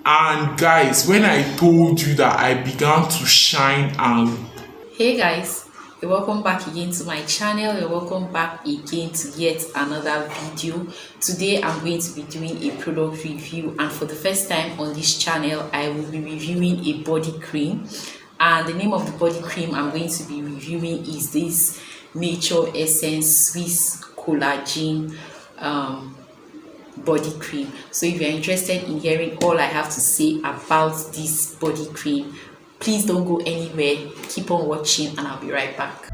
And guys, when I told you that I began to shine and hey guys, you're welcome back again to my channel. You're welcome back again to yet another video. Today I'm going to be doing a product review, and for the first time on this channel I will be reviewing a body cream. And the name of the body cream I'm going to be reviewing is this Naturessence Swiss Collagen body cream. So if you're interested in hearing all I have to say about this body cream, please don't go anywhere, keep on watching, and I'll be right back.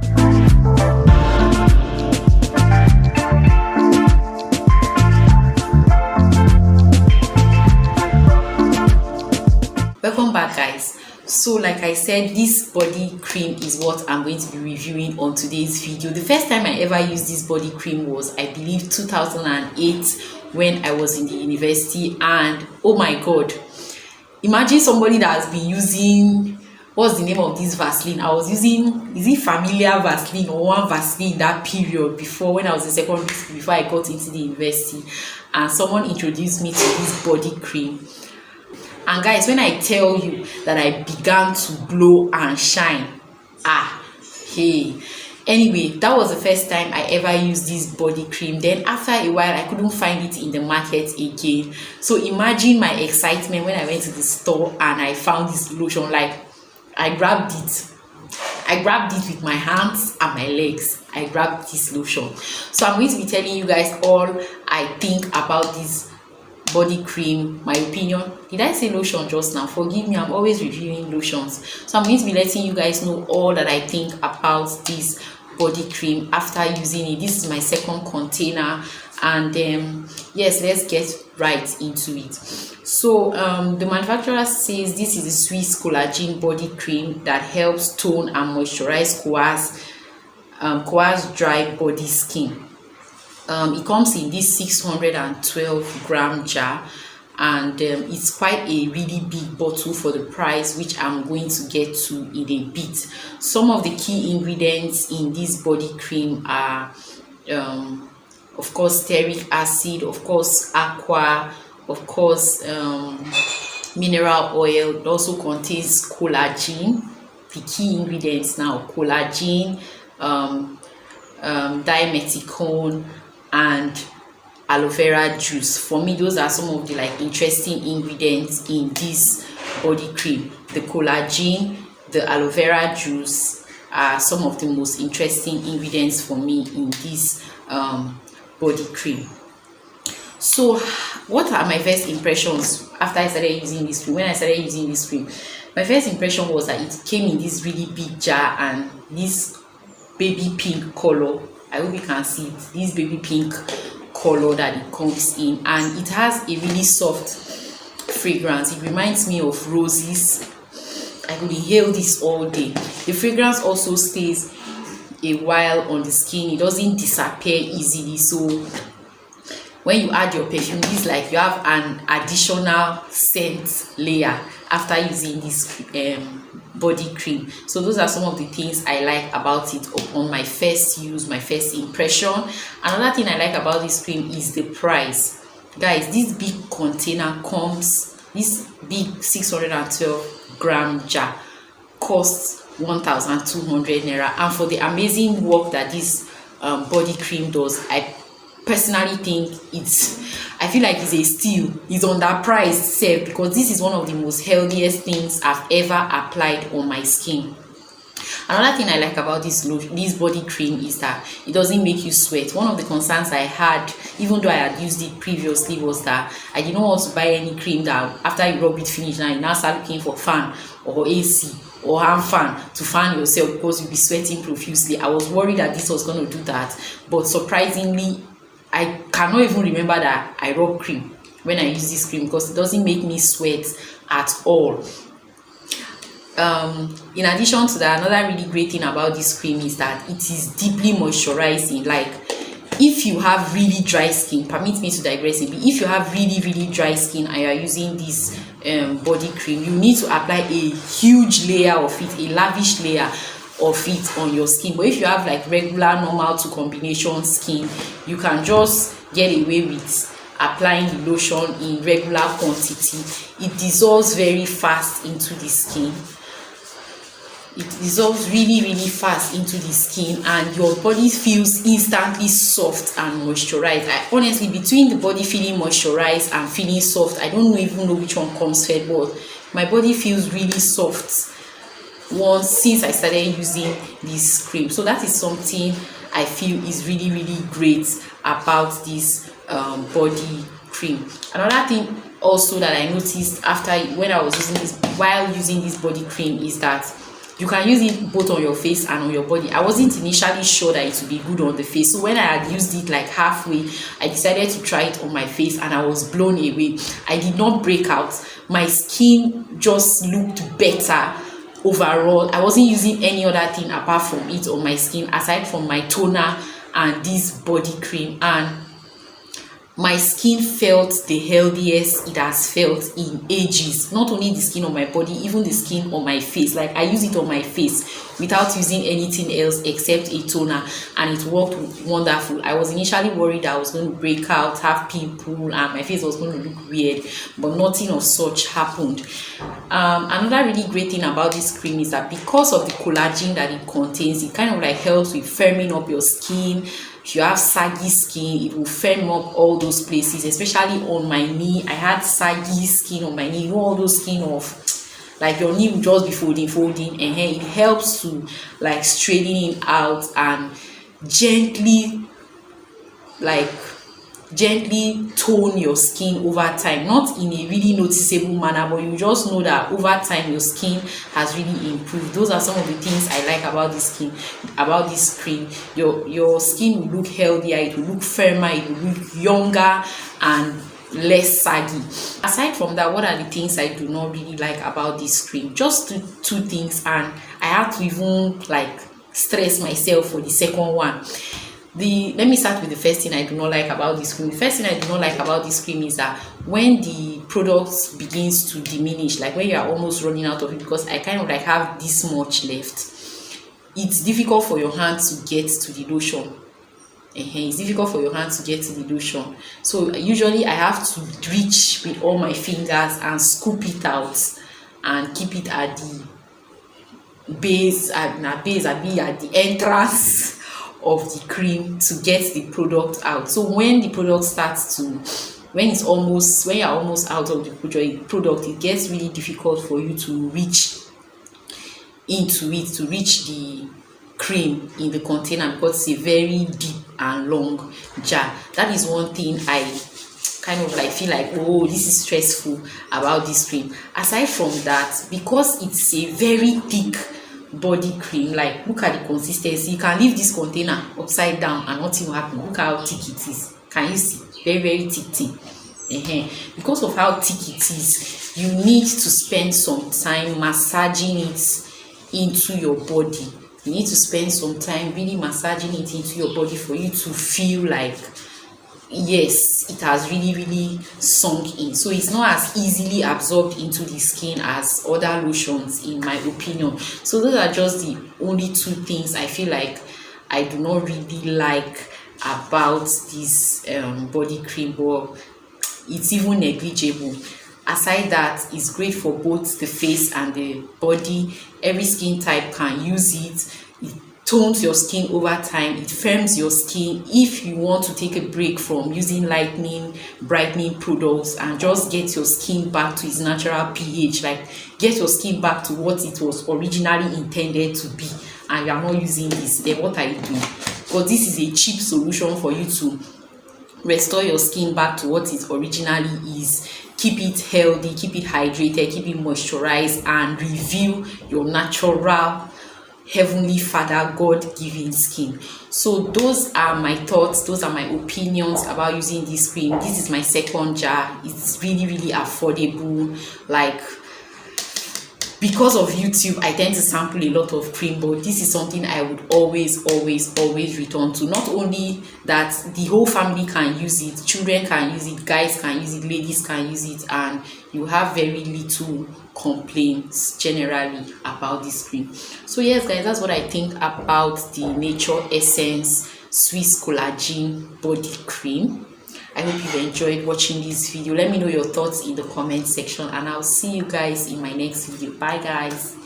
Welcome back guys. So like I said, this body cream is what I'm going to be reviewing on today's video. The first time I ever used this body cream was, I believe, 2008 when I was in the university. And oh my god, imagine somebody that has been using, what's the name of this Vaseline? I was using, is it Familiar Vaseline or one Vaseline that period before, when I was in secondary school, before I got into the university, and someone introduced me to this body cream. And guys, when I tell you that I began to glow and shine, hey, anyway, that was the first time I ever used this body cream. Then after a while I couldn't find it in the market again. So imagine my excitement when I went to the store and I found this lotion. Like, I grabbed it with my hands and my legs. I grabbed this lotion. So I'm going to be telling you guys all I think about this body cream, my opinion. Did I say lotion just now? Forgive me, I'm always reviewing lotions. So I'm going to be letting you guys know all that I think about this body cream after using it. This is my second container, and yes, let's get right into it. So the manufacturer says this is a Swiss collagen body cream that helps tone and moisturize coarse dry body skin. It comes in this 612 gram jar, and it's quite a really big bottle for the price, which I'm going to get to in a bit. Some of the key ingredients in this body cream are of course stearic acid, of course aqua, of course mineral oil. It also contains collagen. The key ingredients now: collagen, dimethicone, and aloe vera juice. For me, those are some of the interesting ingredients in this body cream. The collagen, the aloe vera juice are some of the most interesting ingredients for me in this body cream. So what are my first impressions after I started using this cream? When I started using this cream, my first impression was that it came in this really big jar and this baby pink color. I hope you can see it, this baby pink color that it comes in, and it has a really soft fragrance. It reminds me of roses. I could inhale this all day. The fragrance also stays a while on the skin. It doesn't disappear easily. So when you add your perfume, it's like you have an additional scent layer after using this body cream. So those are some of the things I like about it upon my first use, my first impression. Another thing I like about this cream is the price. Guys, this big container comes, this big 612 gram jar costs 1,200 naira, and for the amazing work that this body cream does, I personally think I feel like it's a steal. It's underpriced sef, because this is one of the most healthiest things I've ever applied on my skin. Another thing I like about this body cream is that it doesn't make you sweat. One of the concerns I had, even though I had used it previously, was that I didn't want to buy any cream that after you rub it finish, now you now start looking for fan or AC or hand fan to fan yourself because you'll be sweating profusely. I was worried that this was going to do that, but surprisingly I cannot even remember that I rub cream when I use this cream, because it doesn't make me sweat at all. In addition to that, another really great thing about this cream is that it is deeply moisturizing. Like, if you have really dry skin, permit me to digress a bit, if you have really dry skin and you are using this body cream, you need to apply a huge layer of it, a lavish layer of it on your skin. But if you have like regular normal to combination skin, you can just get away with applying the lotion in regular quantity, it dissolves very fast into the skin. It dissolves really fast into the skin, and your body feels instantly soft and moisturized. I honestly, between the body feeling moisturized and feeling soft, I don't even know which one comes first, but my body feels really soft since I started using this cream. So that is something I feel is really great about this body cream. Another thing also that I noticed while using this body cream is that you can use it both on your face and on your body. I wasn't initially sure that it would be good on the face, so when I had used it like halfway, I decided to try it on my face, and I was blown away. I did not break out. My skin just looked better overall. I wasn't using any other thing apart from it on my skin, aside from my toner and this body cream, and my skin felt the healthiest it has felt in ages. Not only the skin on my body, even the skin on my face. Like, I use it on my face without using anything else except a toner, and it worked wonderful. I was initially worried that I was going to break out, have pimple, and my face was going to look weird, but nothing of such happened. Another really great thing about this cream is that because of the collagen that it contains, it kind of like helps with firming up your skin. If you have saggy skin, it will firm up all those places, especially on my knee. I had saggy skin on my knee, you know, all those skin of like your knee will just be folding, and it helps to like straighten it out and gently tone your skin over time, not in a really noticeable manner, but you just know that over time your skin has really improved. Those are some of the things I like about this cream. Your skin will look healthier, it will look firmer, it will look younger and less saggy. Aside from that, what are the things I do not really like about this cream? Just two things, and I had to even like stress myself for the second one. Let me start with the first thing I do not like about this cream. The first thing I do not like about this cream is that when the product begins to diminish, like when you are almost running out of it, because I kind of like have this much left, it's difficult for your hand to get to the lotion. It's difficult for your hand to get to the lotion. So usually I have to reach with all my fingers and scoop it out and keep it at the base, at the entrance of the cream to get the product out. So when the product when you're almost out of the product, it gets really difficult for you to reach into it, to reach the cream in the container, because it's a very deep and long jar. That is one thing I kind of like feel like, oh, this is stressful about this cream. Aside from that, because it's a very thick body cream, like look at the consistency. You can leave this container upside down and nothing will happen. Look how thick it is. Can you see? Very thick thing. Because of how thick it is, you need to spend some time massaging it into your body. You need to spend some time really massaging it into your body for you to feel like, yes, it has really sunk in. So it's not as easily absorbed into the skin as other lotions, in my opinion. So those are just the only two things I feel like I do not really like about this body cream, but it's even negligible. Aside that, it's great for both the face and the body. Every skin type can use it. It tones your skin over time, it firms your skin. If you want to take a break from using lightening, brightening products and just get your skin back to its natural pH, like get your skin back to what it was originally intended to be, and you are not using this, then what are you doing? Because this is a cheap solution for you to restore your skin back to what it originally is. Keep it healthy, keep it hydrated, keep it moisturized, and reveal your natural Heavenly Father God-given skin. So those are my thoughts, those are my opinions about using this cream. This is my second jar. It's really affordable. Like, because of YouTube, I tend to sample a lot of cream, but this is something I would always return to. Not only that, the whole family can use it, children can use it, guys can use it, ladies can use it, and you have very little complaints generally about this cream. So yes guys, that's what I think about the Naturessence Swiss Collagen body cream. I hope you've enjoyed watching this video. Let me know your thoughts in the comment section, and I'll see you guys in my next video. Bye guys.